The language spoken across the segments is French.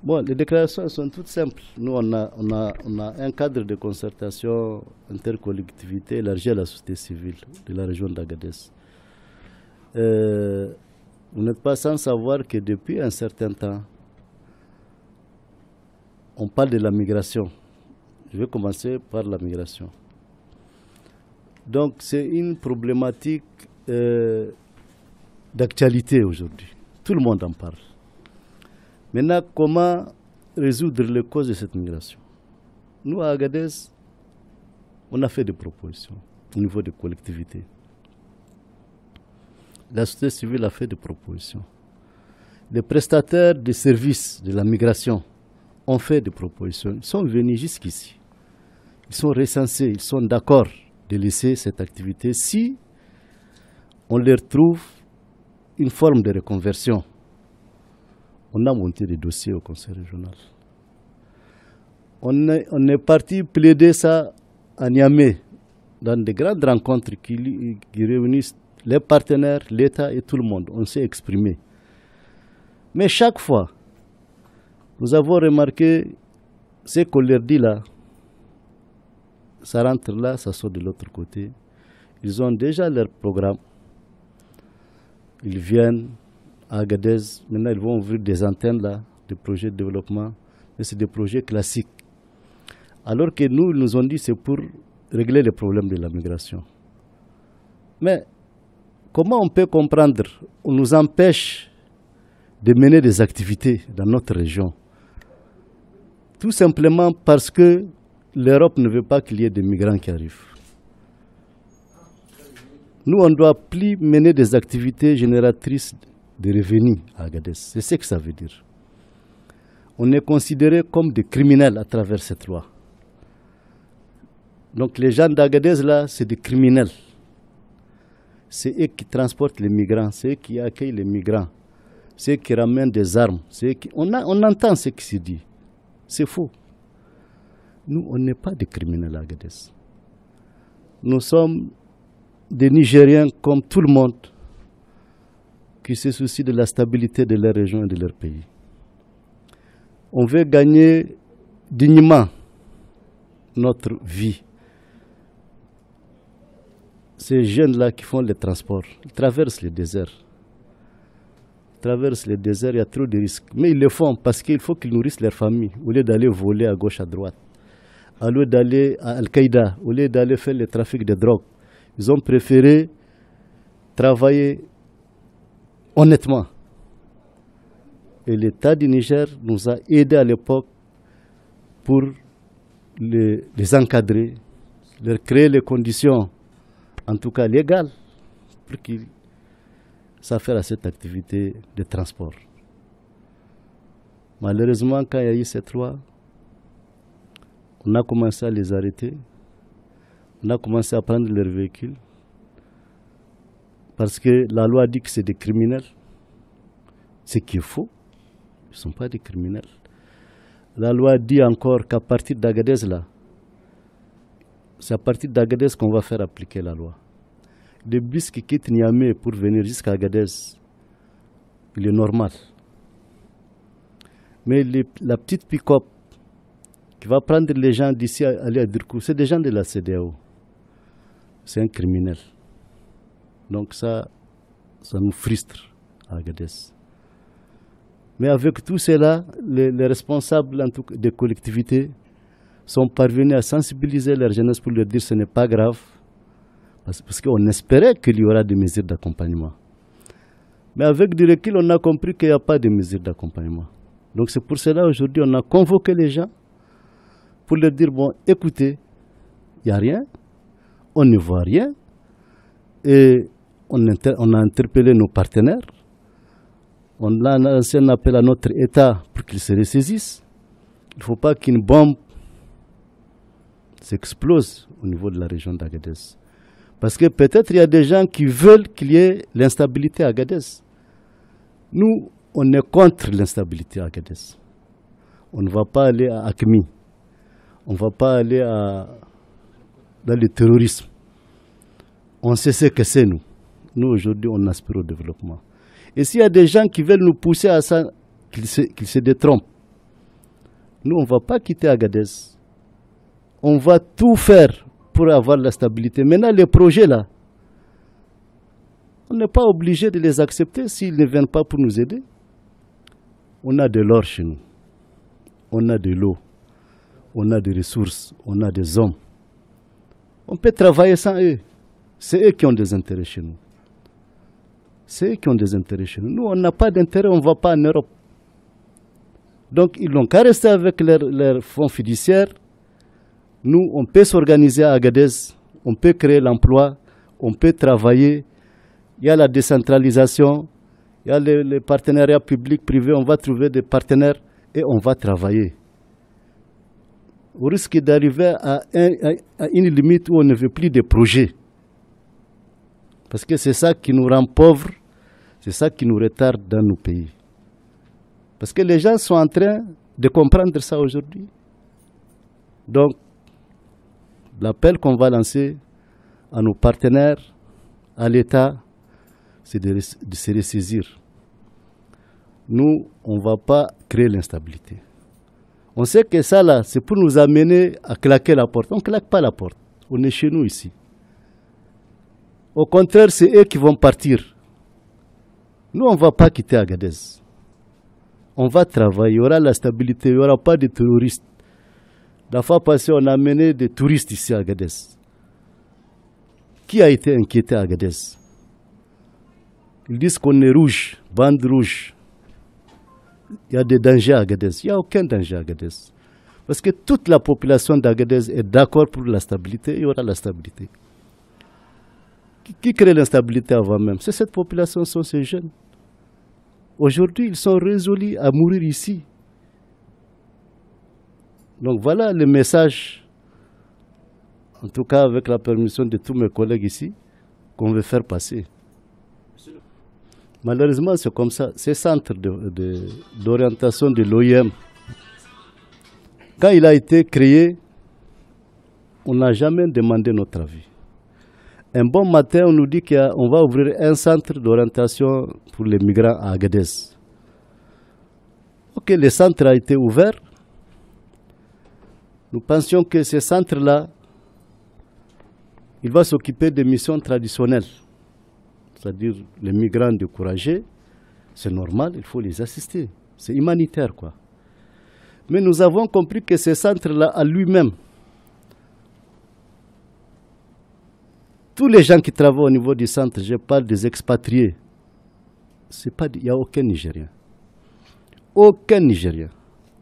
Bon, les déclarations sont toutes simples. Nous, on a un cadre de concertation intercollectivité élargi à la société civile de la région d'Agadez. Vous n'êtes pas sans savoir que depuis un certain temps, on parle de la migration. Je vais commencer par la migration. Donc, c'est une problématique d'actualité aujourd'hui. Tout le monde en parle. Maintenant, comment résoudre les causes de cette migration? Nous, à Agadez, on a fait des propositions au niveau des collectivités. La société civile a fait des propositions. Les prestataires de services de la migration ont fait des propositions. Ils sont venus jusqu'ici. Ils sont recensés, ils sont d'accord de laisser cette activité si on leur trouve une forme de reconversion. On a monté des dossiers au conseil régional. On est parti plaider ça à Niamey, dans des grandes rencontres qui réunissent les partenaires, l'État et tout le monde. On s'est exprimé. Mais chaque fois, nous avons remarqué ce qu'on leur dit là. Ça rentre là, ça sort de l'autre côté. Ils ont déjà leur programme. Ils viennent à Agadez. Maintenant, ils vont ouvrir des antennes là, des projets de développement. Mais c'est des projets classiques. Alors que nous, ils nous ont dit que c'est pour régler les problèmes de la migration. Mais comment on peut comprendre? On nous empêche de mener des activités dans notre région. Tout simplement parce que l'Europe ne veut pas qu'il y ait des migrants qui arrivent. Nous, on ne doit plus mener des activités génératrices de revenus à Agadez. C'est ce que ça veut dire. On est considérés comme des criminels à travers cette loi. Donc les gens d'Agadez, là, c'est des criminels. C'est eux qui transportent les migrants, c'est eux qui accueillent les migrants, c'est eux qui ramènent des armes. On entend ce qui se dit. C'est faux. Nous, on n'est pas des criminels à Agadez. Nous sommes des Nigériens comme tout le monde qui se soucient de la stabilité de leur région et de leur pays. On veut gagner dignement notre vie. Ces jeunes-là qui font les transports, ils traversent les déserts. Ils traversent les déserts, il y a trop de risques. Mais ils le font parce qu'il faut qu'ils nourrissent leur famille, au lieu d'aller voler à gauche, à droite, au lieu d'aller à Al-Qaïda, au lieu d'aller faire le trafic de drogue. Ils ont préféré travailler honnêtement. Et l'État du Niger nous a aidés à l'époque pour les encadrer, leur créer les conditions, en tout cas légales, pour qu'ils s'affairent à cette activité de transport. Malheureusement, quand il y a eu cette loi, on a commencé à les arrêter, on a commencé à prendre leurs véhicules, parce que la loi dit que c'est des criminels, ce qui est faux. Ils ne sont pas des criminels. La loi dit encore qu'à partir d'Agadez, là, c'est à partir d'Agadez qu'on va faire appliquer la loi. Le bus qui quitte Niamey pour venir jusqu'à Agadez, il est normal. Mais la petite pick-up qui va prendre les gens d'ici à aller à Dirkou, c'est des gens de la CEDEAO. C'est un criminel. Donc ça nous frustre à Agadez. Mais avec tout cela, les responsables en tout cas, des collectivités sont parvenus à sensibiliser leur jeunesse pour leur dire que ce n'est pas grave, parce qu'on espérait qu'il y aura des mesures d'accompagnement. Mais avec du recul, on a compris qu'il n'y a pas de mesures d'accompagnement. Donc c'est pour cela aujourd'hui, on a convoqué les gens pour leur dire, bon, écoutez, il n'y a rien, on ne voit rien, et on a interpellé nos partenaires. On a lancé un appel à notre État pour qu'il se ressaisisse. Il ne faut pas qu'une bombe s'explose au niveau de la région d'Agadez. Parce que peut-être il y a des gens qui veulent qu'il y ait l'instabilité à Agadez. Nous, on est contre l'instabilité à Agadez. On ne va pas aller à Acmi. On ne va pas aller dans le terrorisme. On sait ce que c'est, nous. Nous, aujourd'hui, on aspire au développement. Et s'il y a des gens qui veulent nous pousser à ça, qu'ils se détrompent. Nous, on ne va pas quitter Agadez. On va tout faire pour avoir la stabilité. Maintenant, les projets là, on n'est pas obligé de les accepter s'ils ne viennent pas pour nous aider. On a de l'or chez nous. On a de l'eau. On a des ressources. On a des hommes. On peut travailler sans eux. C'est eux qui ont des intérêts chez nous. C'est eux qui ont des intérêts chez nous. Nous, on n'a pas d'intérêt, on ne va pas en Europe. Donc, ils n'ont qu'à rester avec leurs fonds fiduciaires. Nous, on peut s'organiser à Agadez, on peut créer l'emploi, on peut travailler. Il y a la décentralisation, il y a les partenariats publics-privés. On va trouver des partenaires et on va travailler. Au risque d'arriver à une limite où on ne veut plus de projets. Parce que c'est ça qui nous rend pauvres, c'est ça qui nous retarde dans nos pays. Parce que les gens sont en train de comprendre ça aujourd'hui. Donc, l'appel qu'on va lancer à nos partenaires, à l'État, c'est de se ressaisir. Nous, on ne va pas créer l'instabilité. On sait que ça, là, c'est pour nous amener à claquer la porte. On ne claque pas la porte. On est chez nous ici. Au contraire, c'est eux qui vont partir. Nous, on ne va pas quitter Agadez. On va travailler, il y aura la stabilité, il n'y aura pas de terroristes. La fois passée, on a amené des touristes ici à Agadez. Qui a été inquiété à Agadez? Ils disent qu'on est rouge, bande rouge. Il y a des dangers à Agadez. Il n'y a aucun danger à Agadez. Parce que toute la population d'Agadez est d'accord pour la stabilité, il y aura la stabilité. Qui crée l'instabilité avant même? C'est cette population, sont ces jeunes. Aujourd'hui, ils sont résolus à mourir ici. Donc voilà le message, en tout cas avec la permission de tous mes collègues ici, qu'on veut faire passer. Malheureusement, c'est comme ça. Ces centres d'orientation de l'OIM, quand il a été créé, on n'a jamais demandé notre avis. Un bon matin, on nous dit qu'on va ouvrir un centre d'orientation pour les migrants à Agadez. Ok, le centre a été ouvert. Nous pensions que ce centre-là, il va s'occuper des missions traditionnelles. C'est-à-dire les migrants découragés, c'est normal, il faut les assister. C'est humanitaire, quoi. Mais nous avons compris que ce centre-là, à lui-même, tous les gens qui travaillent au niveau du centre, je parle des expatriés, il n'y a aucun Nigérien. Aucun Nigérien.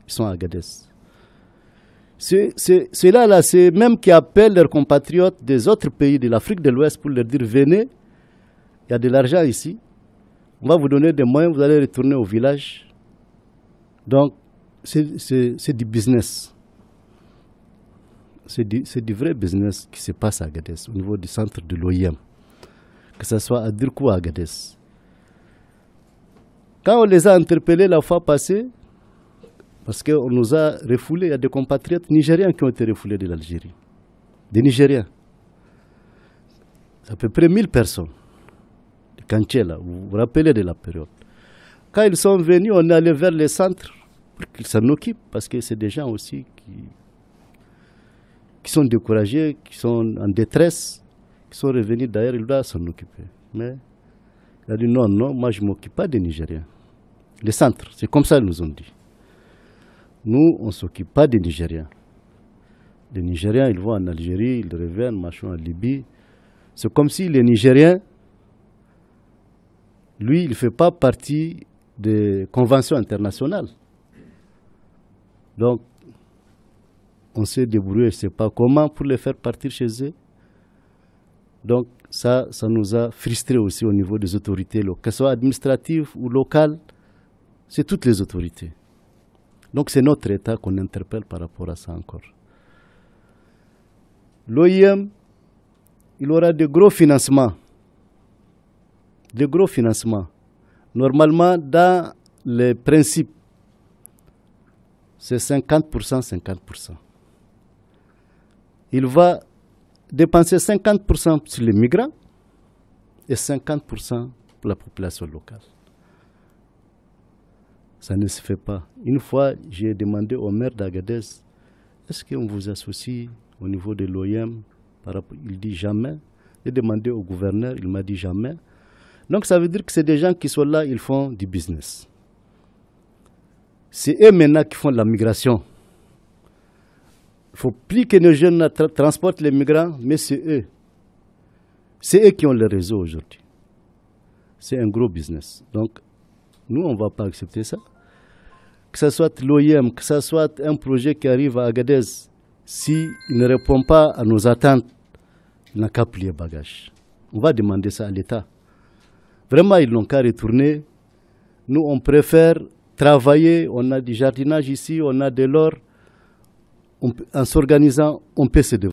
Ils sont à Agadez. Ceux-là, c'est même qui appellent leurs compatriotes des autres pays de l'Afrique de l'Ouest pour leur dire venez, il y a de l'argent ici, on va vous donner des moyens, vous allez retourner au village. Donc, c'est du business. C'est du vrai business qui se passe à Agadez, au niveau du centre de l'OIM, que ce soit à Dirkou ou à Agadez. Quand on les a interpellés la fois passée, parce qu'on nous a refoulés, il y a des compatriotes nigériens qui ont été refoulés de l'Algérie. Des Nigériens. C'est à peu près 1000 personnes. De Kanché, là, vous vous rappelez de la période. Quand ils sont venus, on est allé vers les centres pour qu'ils s'en occupent, parce que c'est des gens aussi qui sont découragés, qui sont en détresse, qui sont revenus d'ailleurs, ils doivent s'en occuper. Mais il a dit non, moi je ne m'occupe pas des Nigériens. Les centres, c'est comme ça qu'ils nous ont dit. Nous, on ne s'occupe pas des Nigériens. Les Nigériens, ils vont en Algérie, ils reviennent, machin, en Libye. C'est comme si les Nigériens, lui, il ne fait pas partie des conventions internationales. Donc, on s'est débrouillé, je ne sais pas comment, pour les faire partir chez eux. Donc, ça nous a frustrés aussi au niveau des autorités, qu'elles soient administratives ou locales, c'est toutes les autorités. Donc, c'est notre État qu'on interpelle par rapport à ça encore. L'OIM, il aura de gros financements. De gros financements. Normalement, dans les principes, c'est 50%, 50%. Il va dépenser 50% sur les migrants et 50% pour la population locale. Ça ne se fait pas. Une fois, j'ai demandé au maire d'Agadez, est-ce qu'on vous associe au niveau de l'OIM? Il dit jamais. J'ai demandé au gouverneur, il m'a dit jamais. Donc ça veut dire que c'est des gens qui sont là, ils font du business. C'est eux maintenant qui font de la migration. Il ne faut plus que nos jeunes transportent les migrants, mais c'est eux. C'est eux qui ont le réseau aujourd'hui. C'est un gros business. Donc, nous, on ne va pas accepter ça. Que ce soit l'OIM, que ce soit un projet qui arrive à Agadez, s'il ne répond pas à nos attentes, il n'a qu'à plier bagage. On va demander ça à l'État. Vraiment, ils n'ont qu'à retourner. Nous, on préfère travailler. On a du jardinage ici, on a de l'or. En s'organisant, on peut se développer.